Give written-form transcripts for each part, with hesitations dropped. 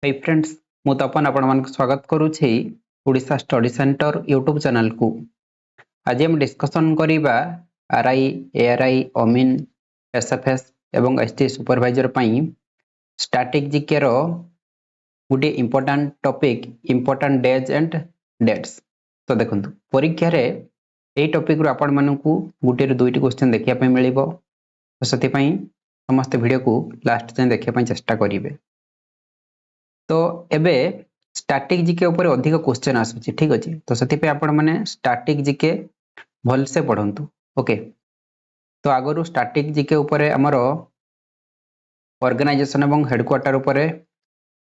Hi friends मु तपन आपण मन स्वागत करूछि Odisha study centre YouTube channel को। आज हम डिस्कशन करिबा आरआई एआरआई ओमिन एसएफएस एवं एसटी सुपरवाइजर पई स्टैटिक जीके रो गुटे important topic important days and dates. तो देखंतु परीक्षा रे एई टॉपिक रो आपण मानकू गुटे रो दुईटी क्वेश्चन देखिया पई मिलिबो। तो सति पई समस्त वीडियो को लास्ट जाय देखिया पई चेष्टा करिवे। तो एबे स्टैटिक जीके ऊपर अधिक क्वेश्चन आसुची, ठीक अछि। तो सति पे आपण माने स्टैटिक जीके भल से पढंतु। ओके, तो आगरु स्टैटिक जीके ऊपर हमरो ऑर्गेनाइजेशन एवं हेडक्वार्टर ऊपर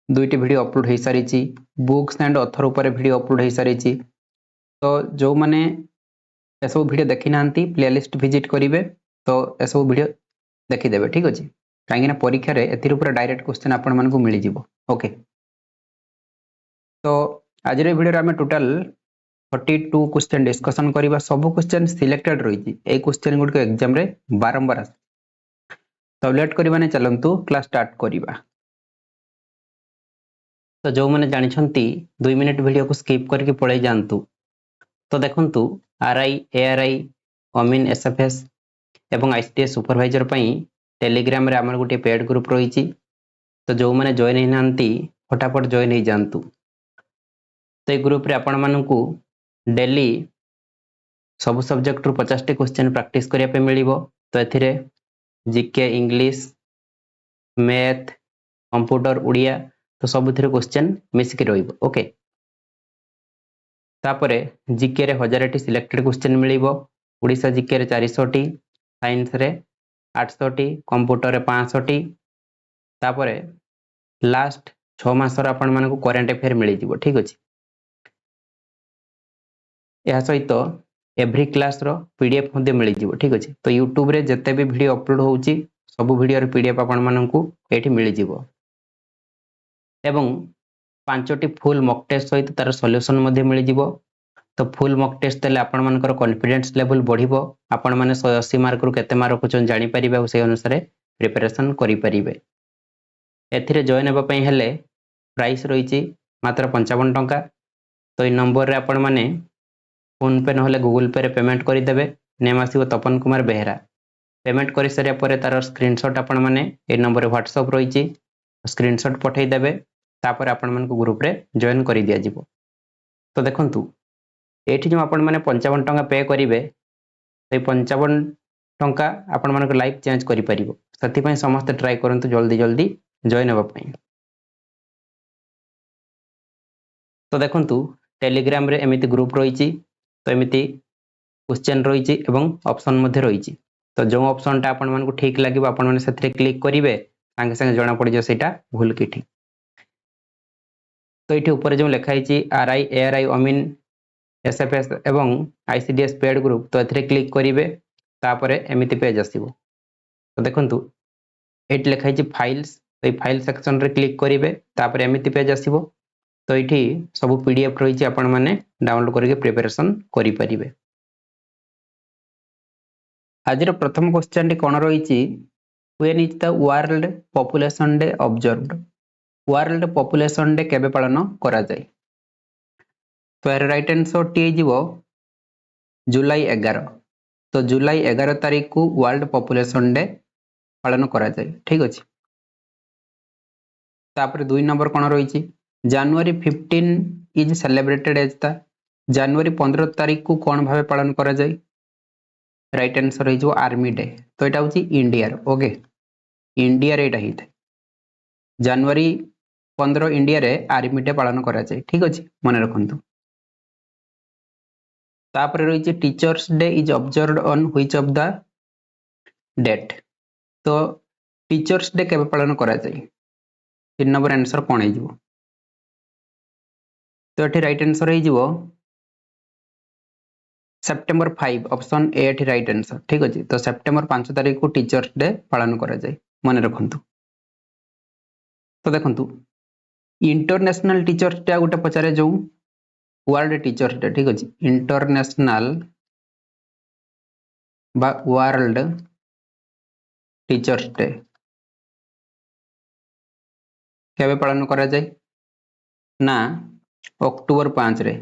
दुईटी वीडियो अपलोड हो सारिची, बुक्स एंड ऑथर ऊपर वीडियो अपलोड हो सारिची। तो जो माने एसबु वीडियो देखि नांती प्लेलिस्ट विजिट करिवे, तो एसबु वीडियो देखि देबे, ठीक अछि। काहे ना परीक्षा रे एथिर ऊपर डायरेक्ट क्वेश्चन आपण मानकू मिलि जिवो। ओके, तो आज वीडियो आम टोटाल 42 क्वेश्चन डिस्कशन करिबा। सब क्वेश्चन सिलेक्टेड रही ए क्वेश्चन गुड एग्जाम रे बारंबार आस। तो लेट करबा ने चलंतु क्लास स्टार्ट करिबा। तो जो माने जानिछंती 2 मिनिट वीडियो को स्किप करके पळै जानतु। तो देखंतु आरआई एआरआई ओमिन एसएफएस एवं आईसीटीएस सुपरवाइजर पई टेलीग्राम रे हमर गुटे पेड ग्रुप रही। तो जो माने जॉइन हे नांती फटाफट जॉइन हे जानतु। तो ग्रुप रे आपण मानकू डेली सब सब्जेक्ट रु 50 टी क्वेश्चन प्रैक्टिस करिया पे मिलिबो। तो एथिरे GK English math computer Odia तो सब थिरे क्वेश्चन मिस के रहिबो। ओके, तापरे जीके रे 1000 टी सिलेक्टेड क्वेश्चन मिलिबो। ओडिसा जीके रे 400 टी, साइंस रे 800 टी, कंप्यूटर रे 500 टी। तापरे लास्ट 6 मासर आपण मानकू करंट अफेयर मिलि जिवो, ठीक अछि। या सहित एवरी क्लास रो पीडीएफ मध्ये मिलि जिवो, ठीक अछि। तो यूट्यूब रे जते भी वीडियो अपलोड होउची सब वीडियो रे पीडीएफ आपण मानकू एठी मिलि जिवो। एवं 5टी फुल मॉक टेस्ट सहित तार सॉल्यूशन मध्ये मिलि जिवो। तो फुल मॉक टेस्ट देले आपण मानकर कॉन्फिडेंस लेवल बढ़िबो। आपण माने 180 मार्क रु केते मार्क रखुचन जानि परिबे और से अनुसार प्रिपरेशन करि परिबे। एथिरे जॉइन हेबा पई हेले प्राइस रहिची मात्र 55 टंका। तो ई नंबर रे आपण माने फोन पे नहले गूगल पे रे पेमेंट करि देबे। नेम आसीबो तपन कुमार बेहेरा। पेमेंट करि सरिया परे तार स्क्रीनशॉट आपण माने ए नंबर रे व्हाट्सएप रहिची, स्क्रीनशॉट पठै देबे। तापर आपण मानकू ग्रुप रे जॉइन करि दिया जिवो। तो देखंतु एठी जो आपण माने 55 टंका पे करिवे, ए 55 टंका आपण मानक लाइफ चेंज करि परिबो। सति पई समस्त ट्राई करंतु जल्दी जल्दी जॉइन हेबा पई। तो देखंतु टेलीग्राम रे एमिति ग्रुप रहिची। तो एमिति क्वेश्चन रहिची एवं ऑप्शन मध्ये रहिची। तो जो ऑप्शन टा आपण मानकू ठीक लागिबो आपण माने सेथरे क्लिक करिवे, संगे संगे जणा पड़ि जो सेटा भूल कि ठीक। तो ये ऊपर जो लिखा है आरआई एआरआई ओमिन एसएफएस एवं आईसीडीएस पेड ग्रुप, तो ए क्लिक करेंगे। तापर एमती पेज आसो। तो देखो ये लिखा है फाइल्स, तो ये फाइल सेक्शन रे क्लिक करेंगे। तापर एमती पेज आसो। तो ये सब पीडीएफ रही आपण मैंने डाउनलोड करके प्रिपरेशन करें। आज प्रथम क्वेश्चन टी कौन रही, when is the world population day observed. World population day केबे पालन करा जाए। तो यार राइट आंसर टी जीवो जुलाई 11। तो जुलाई 11 तारीख को वर्ल्ड पॉपुलेशन डे पालन करा जाए, ठीक अछि। तापर 2 नंबर कोन रही, January 15 is celebrated as the. जनवरी 15 तारीख को कौन भावे पालन करा जाए। राइट आंसर रही आर्मी डे। तो यहाँ हूँ इंडिया। ओके, इंडिया रे एटा हित जनवरी 15 इंडिया रे आर्मी डे पालन करा जाए, ठीक अछि, मन रखंतु। तापर रही teachers day is observed on which of the date. तो टीचर्स डे केबे पालन करा जाए। 3 नंबर आंसर कौन हो। तो ये राइट आंसर हो सेप्टेम्बर 5, ऑप्शन ए एठी राइट आंसर, ठीक अछि। तो सेप्टेम्बर 5 तारीख को टीचर्स डे पालन करा जाए, मन रखंतु। तो देखंतु इंटरनेशनल टीचर्स डे गोटे पचारे जो वर्ल्ड टीचर्स डे, ठीक अछि। इंटरनेशनल बा वर्ल्ड टीचर्स डे केबे पालन करा जाए। ना अक्टोबर 5 रे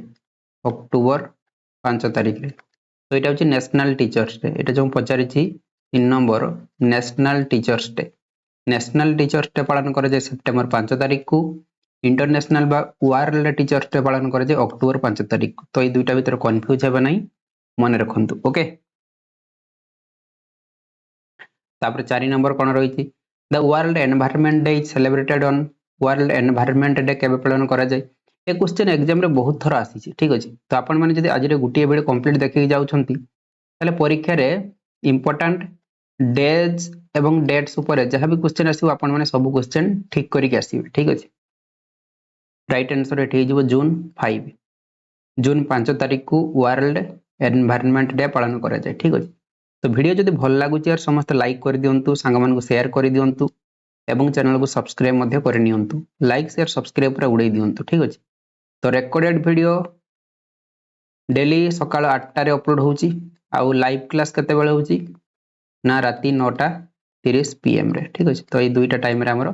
अक्टोबर 5 तारिख रे तो यहाँ हूँ नेशनल टीचर्स डे ये जो पचारि 3 number national teachers day national teachers day पालन कराए सेप्टेम्बर 5 तारिख को इंटरनेशनल बा वर्ल्ड टीचर्स डे पालन कराए अक्टोबर 5 तारिख को तो ये दुईटा भीतर कन्फ्यूज हे ना मन रखु ओके तापर 4 नंबर कौन रही the world environment day is celebrated on world environment day केबे पालन करा जाए ए क्वेश्चन एग्जाम रे बहुत थर आसी ठीक अच्छे तो आपण मैंने जब आज गोटे बेले कंप्लीट देखिए जाउछंती ताले परीक्षा रे इंपोर्टेंट डेज एवं डेट्स ऊपर जहाँ भी क्वेश्चन आसो आपण मैंने सब क्वेश्चन ठीक करके आसवे ठीक अच्छे राइट आंसर ये हो जून 5 जून 5 तारिख को वर्ल्ड एनवायरनमेंट डे पालन करा जाए ठीक अच्छे तो वीडियो जब भल लगुच यार समस्त लाइक कर दिंतु सांग मान शेयर कर दिंतु एवं चैनल को सब्सक्राइब मध्य कर नियंतु लाइक शेयर सब्सक्राइब पूरा उड़े दिंतु ठीक अच्छे तो रेकर्डेड वीडियो डेली सकाळ 8 रे अपलोड होची आउ लाइव क्लास केते बेले होची ना राती 9:30 PM रे ठीक अच्छे तो ये दुईटा टाइम रे हमरो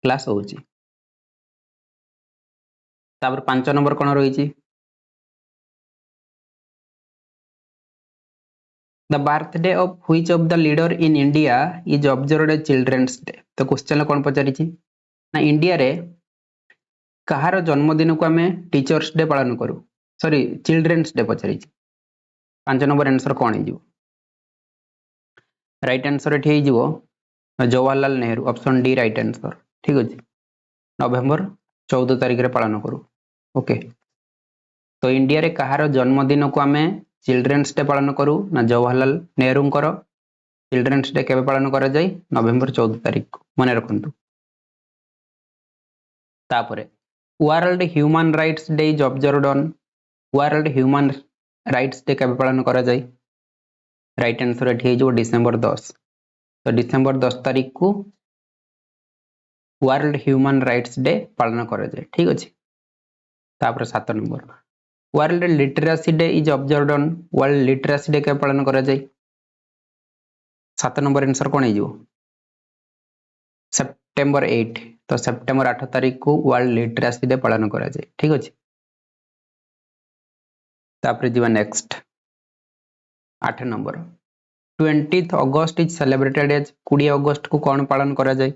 क्लास होची तापर 5 नंबर कोन रही the birthday of which of the leader in India is observed as children's day तो क्वेश्चन कौन पचारि ना इंडिया रे कहार जन्मदिन को आम टीचर्स डे पालन करूँ सॉरी चिल्ड्रंस डे पचारि 5 नंबर आंसर कौन हो राइट आंसर ये Jawaharlal Nehru option D right answer ठीक अच्छे नवेम्बर 14 तारिख रे पालन करूँ ओके तो इंडिया रे कहार जन्मदिन को आम चिल्ड्रंस डे पालन करूँ ना जवाहरलाल नेहरूंकर चिल्ड्रंस डे केबे पालन करा जाए नवेम्बर 14 तारिख को मन रखु तापरे world human rights day is observed on world human rights day केबे पालन करा जाए राइट आंसर ये हो डिसेम्बर 10 तो डिसेम्बर 10 तारिख को वर्ल्ड ह्यूमन राइट्स डे पालन करा जाए ठीक अच्छे तापर 7 number world literacy day is observed on world literacy day केबे पालन करा जाए 7 नंबर आंसर कौन हो सेप्टेम्बर 8 तो सेप्टेम्बर 8 तारिख को वर्ल्ड लिटरेसी डे पालन करा जाए ठीक अच्छे तापर जीवा next 8 number 20 August is celebrated as 20 अगस्त को कौन पालन करा जाए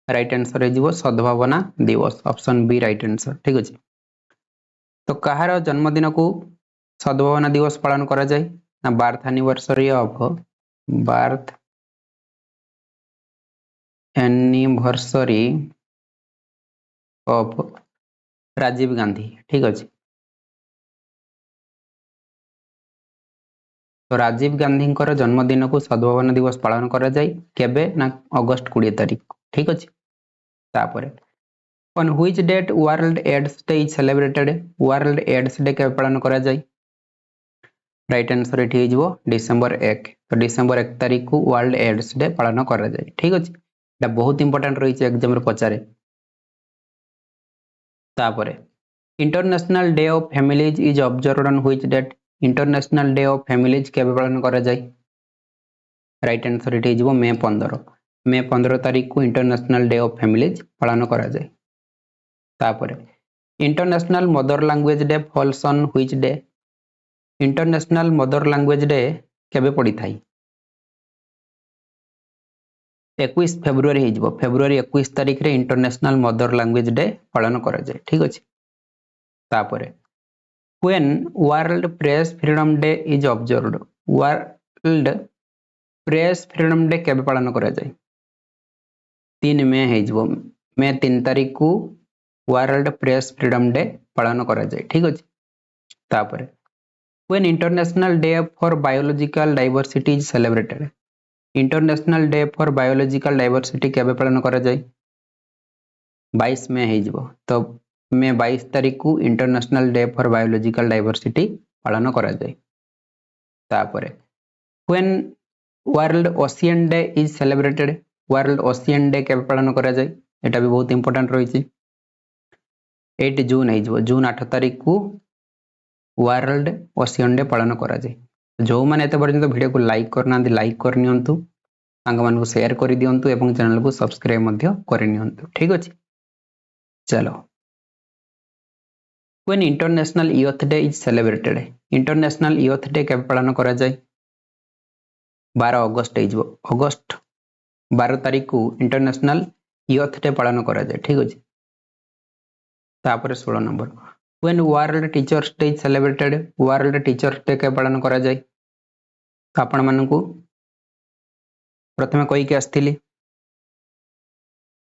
राइट आंसर हो सद्भावना दिवस ऑप्शन बी राइट आंसर ठीक अच्छे तो कहार जन्मदिन को सद्भावना दिवस पालन करा जाए ना birth anniversary of birth anniversary of Rajiv Gandhi ठीक अच्छे तो राजीव गांधी जन्मदिन को सद्भावना दिवस पालन करा जाए केबे ना अगस्त 20 तारिख ठीक अच्छे तापर on which date world AIDS day is celebrated world AIDS day केबे पालन करा जाए राइट आंसर ये हो डिसेम्बर 1 तो डिसेम्बर 1 तारिख को वर्ल्ड एड्स डे पालन करा जाए ठीक अच्छे ये बहुत इंपोर्टेंट रही है एग्जाम रे पचारे तापर international day of families is observed on which date international day of families केबे पालन करा जाए राइट आंसर ये हो मे 15 तारिख को इंटरनेशनल डे ऑफ फैमिलीज पालन करा जाए तापर international mother language day falls on which day international mother language day केबे पड़ी थाई 21 फेब्रुआरी हो फेब्रुआरी 21 तारिख रे इंटरनेशनल मदर लैंग्वेज डे पालन करा जाए ठीक अच्छे तापर when world press freedom day is observed world press freedom day केबे पालन करा जाए 3 मे हो मे 3 तारिख को वर्ल्ड प्रेस फ्रीडम डे पालन करा जाए ठीक अच्छे तापर when international day for biological diversity is celebrated international day for biological diversity केबे पालन करा जाए 22 मे हो तो मे 22 तारिख को international day for biological diversity पालन करा जाए तापर when world ocean day is celebrated world ocean day केबे पालन करा जाए एटा भी बहुत इंपोर्टेंट रही 8 जून हो जून 8 तारिख को वर्ल्ड ओशियन डे पालन करा जाए जो मैंने एत पर्यंत वीडियो को लाइक करना लाइक कर नियंतु सांग मान शेयर कर दियंतु एवं चैनल को सब्सक्राइब मध्य कर नियंतु ठीक अच्छे चलो। When international youth day is celebrated international youth day केबे पालन करा जाय 12 अगस्त अगस्त 12 तारीख को इंटरनेशनल यूथ डे पालन करा जाय ठीक अछि तापर 16 number when world teachers day is celebrated world teachers day केबे पालन करा जाय आपण मानकू प्रथमे कहि के आस्थिली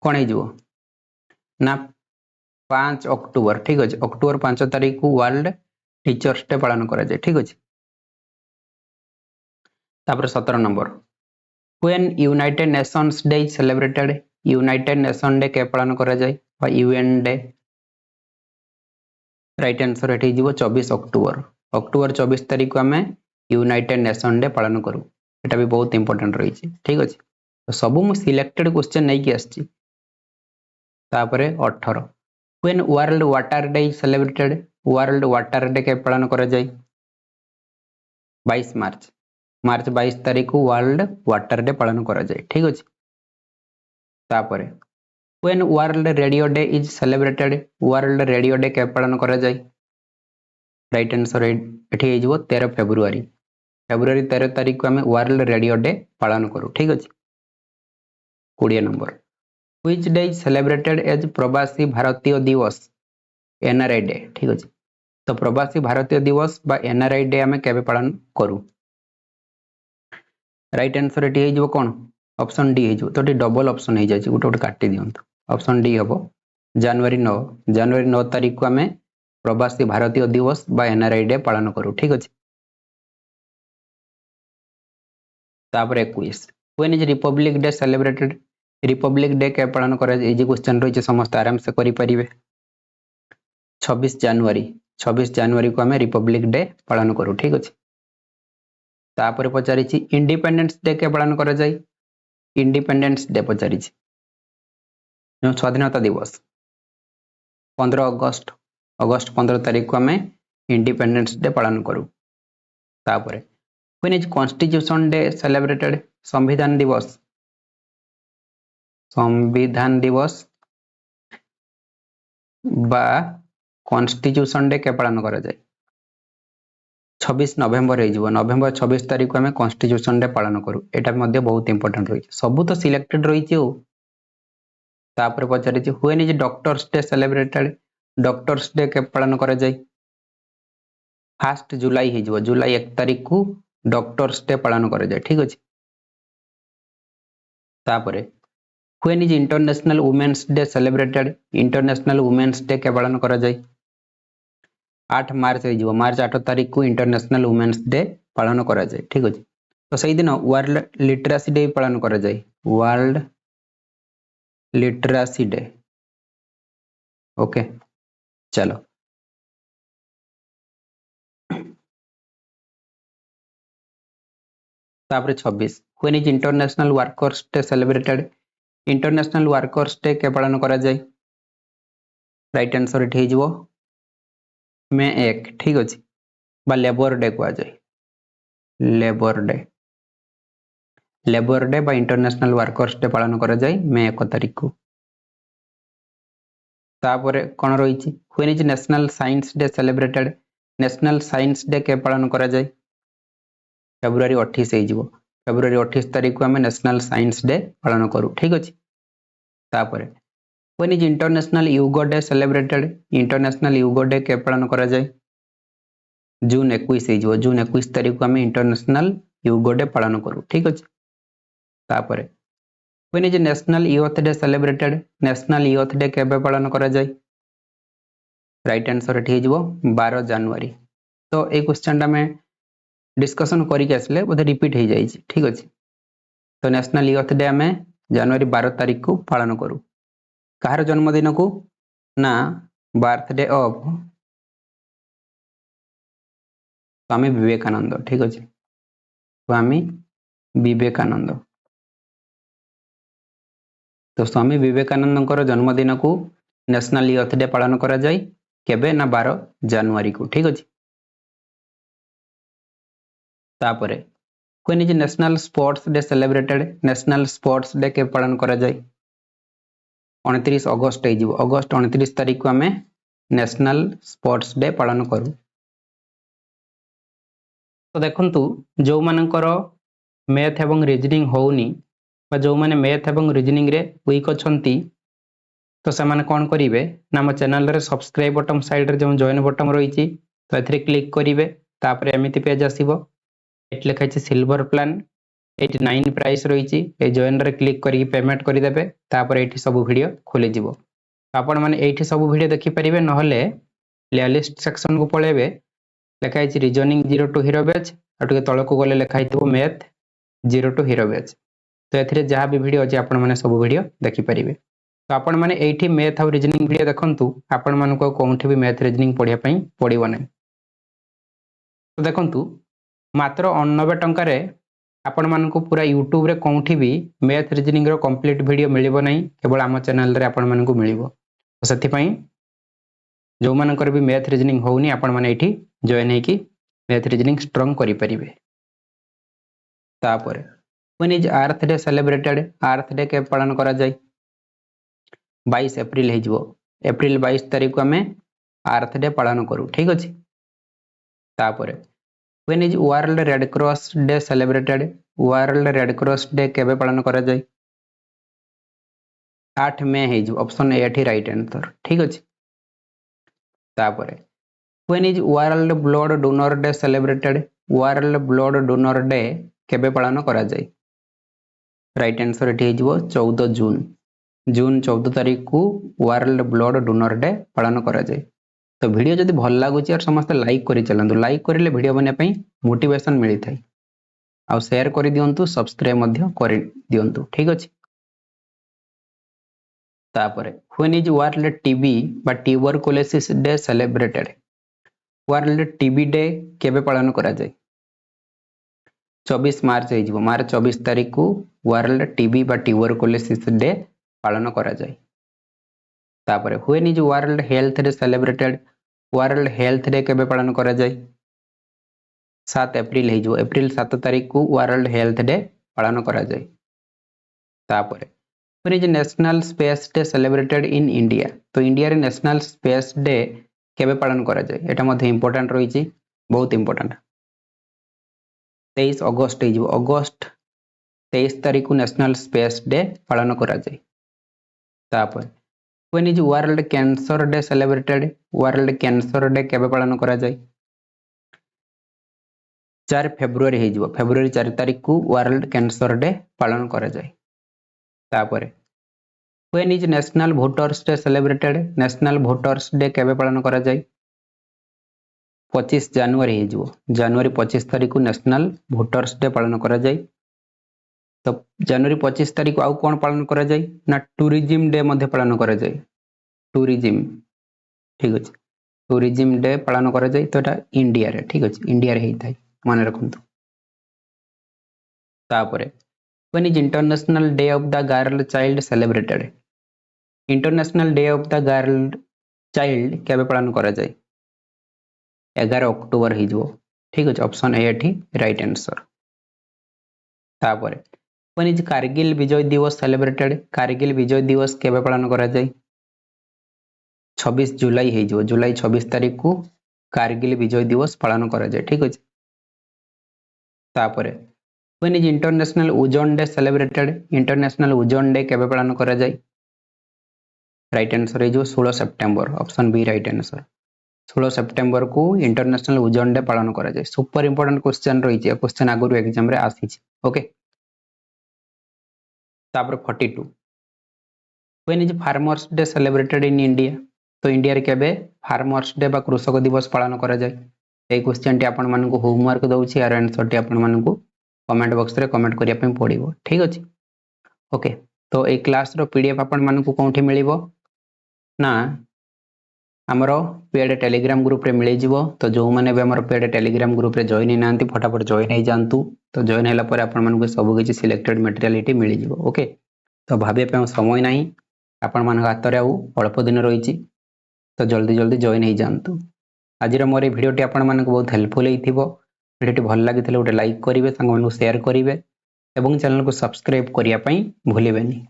कोन हे ना 5 अक्टोबर ठीक अछि अक्टोबर 5 तारीख को वर्ल्ड टीचर्स डे पालन करा जाय ठीक अछि तापर 17 number when United Nations day is celebrated United nation day के पालन करा जाय बा यूएन डे राइट आंसर एठी जीवो 24 अक्टोबर अक्टोबर 24 तारीख को हमें यूनाइटेड नेशन डे पालन करू एटा भी बहुत इंपोर्टेंट रही छी ठीक अछि तो सब मु सिलेक्टेड क्वेश्चन नै कि आछि तापरे 18 when world water day is celebrated world water day के पालन करा जाय 22 मार्च मार्च 22 तारीख को वर्ल्ड वाटर डे पालन करा जाय ठीक अछि तापरे when world radio day is celebrated world radio day के पालन करा जाय राइट आंसर एठी हे जिवो 13 फेब्रुआरी 13 तारीख को हमें वर्ल्ड रेडियो डे पालन करू ठीक अछि 20 number which day is celebrated as Pravasi Bharatiya दिवस एनआरआई डे ठीक अछि तो प्रवासी भारतीय दिवस बा एनआरआई डे हमें केबे पालन करू राइट आंसर एठी हे जिवो कोन ऑप्शन डी हे जिवो तो डबल ऑप्शन हे जाय छि गुटे काटि दियंतु ऑप्शन डी हबो जनवरी 9 तारीख को हमें प्रवासी भारतीय दिवस बा एनआरआई डे पालन करू ठीक अछि तापर 21 when is Republic day celebrated Republic day के पालन करा जे क्वेश्चन रही समस्त आराम से करि परिबे 26 जनवरी को हमें रिपब्लिक डे पालन करू ठीक अछि तापर पचारि छि इंडिपेंडेंस डे के पालन करा जाय इंडिपेंडेंस डे पचारि छि स्वाधीनता दिवस 15 अगस्त 15 तारीख को हमें इंडिपेंडेंस डे पालन करू तापर when is constitution day celebrated संविधान दिवस बा कॉन्स्टिट्यूशन डे के पालन करा जाय 26 नवेम्बर हे जिवो नवेम्बर 26 तारीख को हमें कॉन्स्टिट्यूशन डे पालन करू एटा मध्ये बहुत इंपोर्टेंट रही सब तो सिलेक्टेड रही छि तापर पचारि छि when is doctors day celebrated doctors day के पालन करा जाय 1 जुलाई हे जिवो जुलाई 1 तारीख को डॉक्टर्स डे पालन करा जाय ठीक अछि तापर when is international women's day celebrated international women's day के पालन करा जाय 8 मार्च हे जिवो मार्च 8 तारीख को इंटरनेशनल वुमेन्स डे पालन करा जाय ठीक अछि तो सही दिन वर्ल्ड लिटरेसी डे पालन करा जाय वर्ल्ड लिटरेसी डे ओके चलो तापर 26 when is international workers day celebrated international workers day के पालन करा जाय राइट आंसर एठी हे जिवो मे 1 ठीक अछि बा लेबर डे को आ जाय लेबर डे बा इंटरनेशनल वर्कर्स डे पालन करा जाय मे 1 तारीख को तापर कोन रही छि when is national science day celebrated national science day के पालन करा जाय फेब्रुआरी 28 हे जिवो फेब्रुआरी 28 तारीख को हमें नेशनल साइंस डे पालन करू ठीक अछि तापर when is international yoga day celebrated international yoga day के पालन करा जाय जून 21 हे जिवो जून 21 तारीख को हमें इंटरनेशनल योगा डे पालन करू ठीक अछि तापर when is national youth day celebrated national youth day केबे पालन करा जाय राइट आंसर एठी हे जिवो 12 जनवरी तो ए क्वेश्चन टा में डिस्कशन करी के आसले बोधे रिपीट हो जाई ठीक अछि तो नेशनल यूथ डे हमें जनवरी 12 तारीख को पालन करू कहार जन्मदिन को ना बर्थडे ऑफ स्वामी विवेकानंद ठीक अछि स्वामी विवेकानंद तो स्वामी विवेकानंद जन्मदिन को नेशनल यूथ डे पालन करा जाय केबे ना 12 जनवरी को ठीक अछि तापरे when is national sports day celebrated national sports day के पालन करा जाय 29 अगस्त हे जिवो अगस्त 29 तारीख को हमें नेशनल स्पोर्ट्स डे पालन करू। तो देखंतु जो मानकर मैथ एवं रीजनिंग होउनी बा जो माने मैथ एवं रीजनिंग रे वीक अछंती तो से माने कोन करिवे ना हम चैनल रे सब्सक्राइब बटन साइड रे जो जॉइन बटन रहिछि तो एथरे क्लिक करिवे तापर एमिति पेज आसीबो एट लिखा छै सिल्वर प्लान 89 प्राइस रहिछि ए जॉइन रे क्लिक करी पेमेंट करि देबे तापर एठी सब वीडियो खोले जिवो आपण माने एठी सब वीडियो देखि परिबे नहले प्लेलिस्ट सेक्शन को पळेबे लिखा है रीजनिंग 0 टू हीरो बैच और टे तल को गले लिखा है मैथ 0 टू हीरो बैच तो एथिरे जहाँ भी वीडियो अच्छे आपण माने सब वीडियो देखि परिबे। तो आपण माने एठी मैथ और रीजनिंग वीडियो देखंतु आपण मानको कोनठी भी मैथ रीजनिंग पढिया पई पड़िबो नै। तो देखंतु मात्र 99 टंका रे आपण मानको पूरा यूट्यूब रे कोनठी भी मैथ रीजनिंग रो कंप्लीट वीडियो मिलिबो नै केवल आम चैनल रे आपण मानको मिलिबो। तो सेति पई जो मानकर भी मैथ रीजनिंग होउनी आपण माने एठी जॉइन है कि मैथ रीजनिंग स्ट्रांग करि परिबे। तापर when is earth day celebrated earth day के पालन करा जाय 22 अप्रैल हे जिवो अप्रैल 22 तारिख को हमें अर्थ डे पालन करू ठीक अछि। तापर when is world red cross day celebrated world red cross day केबे पालन करा जाय 8 मई हे जिवो ऑप्शन ए एठी राइट आंसर ठीक अछि। तापर when is world blood donor day celebrated world blood donor day केबे पालन करा जाय राइट आंसर एठी हेजिवो 14 जून जून 14 तारिख को वर्ल्ड ब्लड डोनर डे पालन करा जाय। तो वीडियो जदि भल लागुची और समस्त लाइक करि चलंतु लाइक करिले वीडियो बने पई मोटिवेशन मिली थाई आ शेयर करि दियंतु सब्सक्राइब मध्य करि दियंतु ठीक अछि। तापर व्हेन इज वर्ल्ड टीबी बा tuberculosis day celebrated world TB day केबे पालन करा जाय 24 मार्च हे जिवो मार्च 24 तारिख को वर्ल्ड टीबी बा ट्यूबरकुलोसिस डे पालन करा जाय। तापर when is world health day celebrated world health day केबे पालन करा जाय 7 अप्रैल हे जिवो अप्रैल 7 तारिख को वर्ल्ड हेल्थ डे पालन करा जाय। तापर when is national space day celebrated in India तो इंडिया रे नेशनल स्पेस डे केबे पालन करा जाय एटा मध्ये इंपोर्टेंट रहिछि बहुत इंपोर्टेंट 23 अगस्त हे जिवो अगस्त 23 तारिख को नेशनल स्पेस डे पालन करा जाय। तापर when is world cancer day celebrated world cancer day केबे पालन करा जाय 4 फेब्रुआरी हे जिवो फेब्रुआरी 4 तारिख को वर्ल्ड कैंसर डे पालन करा जाय। तापर when is national voters day celebrated national voters day केबे पालन करा जाय 25 जनवरी हे जिवो जनवरी 25 तारिख को नेशनल वोटर्स डे पालन करा जाय। तो जनवरी 25 तारिख को आउ कोन पालन करा जाय ना टूरिज्म डे मध्ये पालन करा जाय टूरिज्म ठीक अछि टूरिज्म डे पालन करा जाय तो एटा इंडिया रे ठीक अछि इंडिया रे हेइ थाई माने रखंतु। तापरे when is international day of the girl child celebrated international day of the girl child केबे पालन करा जाय 11 अक्टोबर हे जिवो ठीक अछि ऑप्शन ए एठी राइट आंसर। तापरे व्हेन इज कारगिल विजय दिवस सेलिब्रेटेड कारगिल विजय दिवस केबे पालन करा जाय 26 जुलाई हे जिवो जुलाई 26 तारिख को कारगिल विजय दिवस पालन करा जाय ठीक अछि। तापरे when is international ozone day celebrated international ozone day केबे पालन करा जाय राइट आंसर है जो 16 सितंबर ऑप्शन बी राइट आंसर 16 सितंबर को इंटरनेशनल ओजोन डे पालन करा जाय। सुपर इंपोर्टेंट क्वेश्चन रही है क्वेश्चन आगु एग्जाम रे आसी ओके। तापर 42 when is farmers day celebrated in India तो इंडिया रे केबे फार्मर्स डे बा कृषक दिवस पालन करा जाय ए क्वेश्चन टी आपण मानकु होमवर्क दउछि आर आंसर टी आपण मानकु कमेंट बॉक्स रे कमेंट करिया पे पड़िबो ठीक अछि ओके। तो ए क्लास रो पीडीएफ आपण मानकु कोंठी मिलिबो ना आमर पेड टेलीग्राम ग्रुप रे मिल जिवो। तो जो माने भी आमर पेड टेलीग्राम ग्रुप रे जॉइन नांती फटाफट जॉइन हो जांतु तो जॉइन हैला पर आपण मानकु सब किछि सिलेक्टेड मटेरियल एटी मिल जिवो ओके। तो भाबे पे समय नाही आपण मान हाथ रे आउ अल्प दिन रहिछि तो जल्दी जल्दी जॉइन हो जांतु। आज मोर भिडियो टी आपण मानकु बहुत हेल्पफुल हेतिबो भिडियो टी भल लागितले गोटे लाइक करिवे संग मानकु शेयर करिवे एवं चैनल को सब्सक्राइब करिया पई भूलिबेनी।